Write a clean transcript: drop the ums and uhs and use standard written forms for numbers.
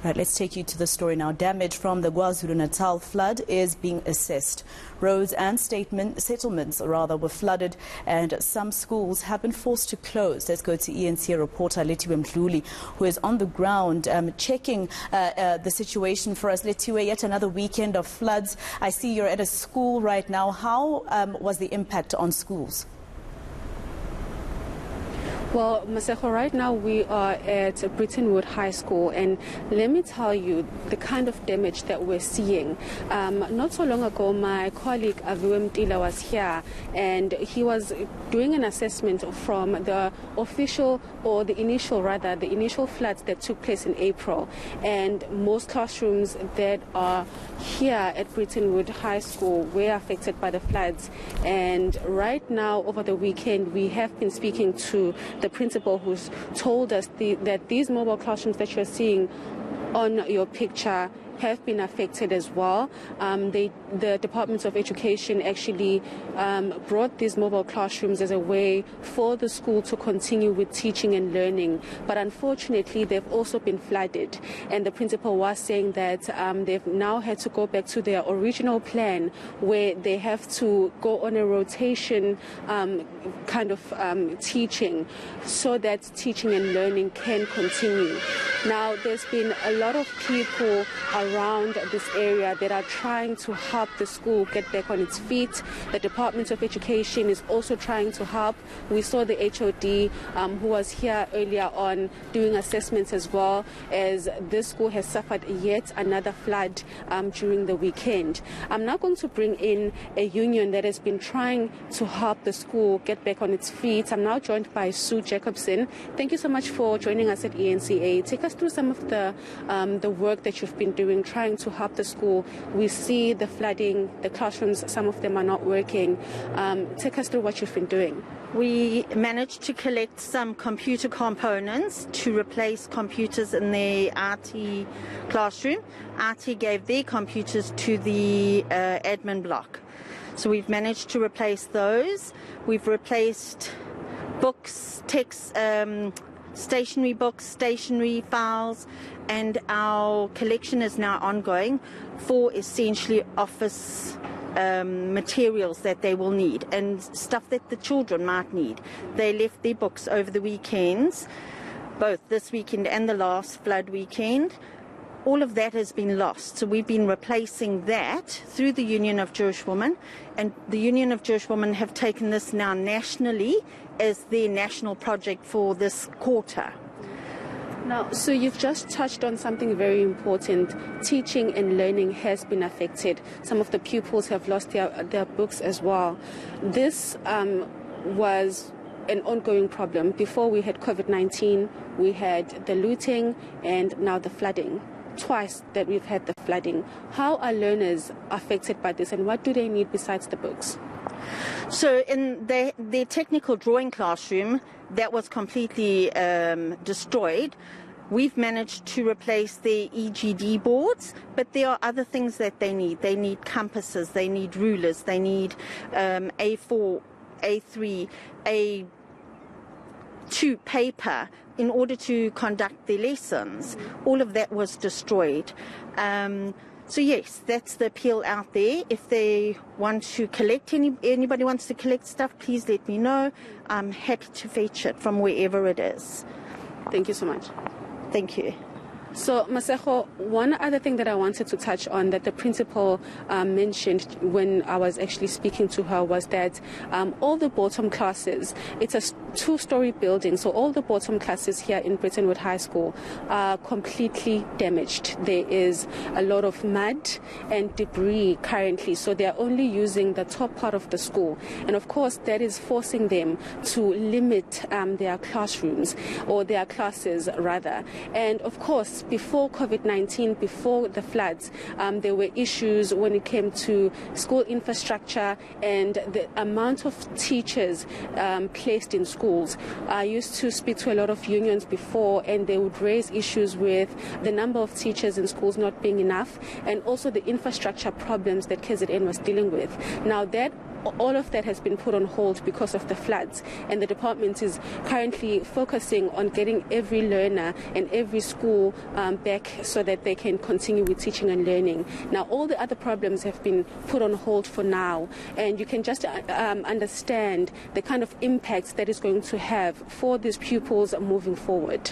Right, let's take you to the story now. Damage from the KwaZulu-Natal flood is being assessed. Roads and settlements were flooded, and some schools have been forced to close. Let's go to eNCA reporter Lethiwe Mdluli, who is on the ground checking the situation for us. Lethiwe, yet another weekend of floods. I see you're at a school right now. How was the impact on schools? Well, Maseko, right now we are at Brittonwood High School, and let me tell you the kind of damage that we're seeing. Not so long ago, my colleague Lethiwe Mdluli was here, and he was doing an assessment from the initial floods that took place in April. And most classrooms that are here at Brittonwood High School were affected by the floods. And right now, over the weekend, we have been speaking to the principal, who's told us that these mobile classrooms that you're seeing on your picture have been affected as well. The Department of Education actually brought these mobile classrooms as a way for the school to continue with teaching and learning. But unfortunately, they've also been flooded. And the principal was saying that they've now had to go back to their original plan, where they have to go on a rotation teaching, so that teaching and learning can continue. Now, there's been a lot of people around this area that are trying to help the school get back on its feet. The Department of Education is also trying to help. We saw the HOD who was here earlier on doing assessments, as well as this school has suffered yet another flood during the weekend. I'm now going to bring in a union that has been trying to help the school get back on its feet. I'm now joined by Sue Jacobson. Thank you so much for joining us at eNCA. Take us through some of the work that you've been doing, trying to help the school. We see the flooding, the classrooms, some of them are not working. Take us through what you've been doing. We managed to collect some computer components to replace computers in the RT classroom. RT gave their computers to the admin block. So we've managed to replace those. We've replaced books, text, stationery books, stationery files, and our collection is now ongoing for essentially office materials that they will need and stuff that the children might need. They left their books over the weekends, both this weekend and the last flood weekend. All of that has been lost, so we've been replacing that through the Union of Jewish Women, and the Union of Jewish Women have taken this now nationally as their national project for this quarter. Now, so you've just touched on something very important. Teaching and learning has been affected. Some of the pupils have lost their books as well. This was an ongoing problem. Before we had COVID-19, we had the looting, and now the flooding. Twice that we've had the flooding. How are learners affected by this, and what do they need besides the books? So in their technical drawing classroom, that was completely destroyed. We've managed to replace their EGD boards, but there are other things that they need. They need compasses, they need rulers, they need A4, A3, A2 paper in order to conduct their lessons. All of that was destroyed. So yes, that's the appeal out there. If they want to collect, anybody wants to collect stuff, please let me know. I'm happy to fetch it from wherever it is. Thank you so much. Thank you. So, Maseko, one other thing that I wanted to touch on that the principal mentioned when I was actually speaking to her was that all the bottom classes, it's a two-story building, so all the bottom classes here in Brittonwood High School are completely damaged. There is a lot of mud and debris currently, so they're only using the top part of the school. And of course, that is forcing them to limit their classrooms, or their classes rather. And of course, before COVID-19, before the floods, there were issues when it came to school infrastructure and the amount of teachers placed in schools. I used to speak to a lot of unions before, and they would raise issues with the number of teachers in schools not being enough, and also the infrastructure problems that KZN was dealing with. Now that all of that has been put on hold because of the floods, and the department is currently focusing on getting every learner and every school back so that they can continue with teaching and learning. Now, all the other problems have been put on hold for now, and you can just understand the kind of impacts that is going to have for these pupils moving forward.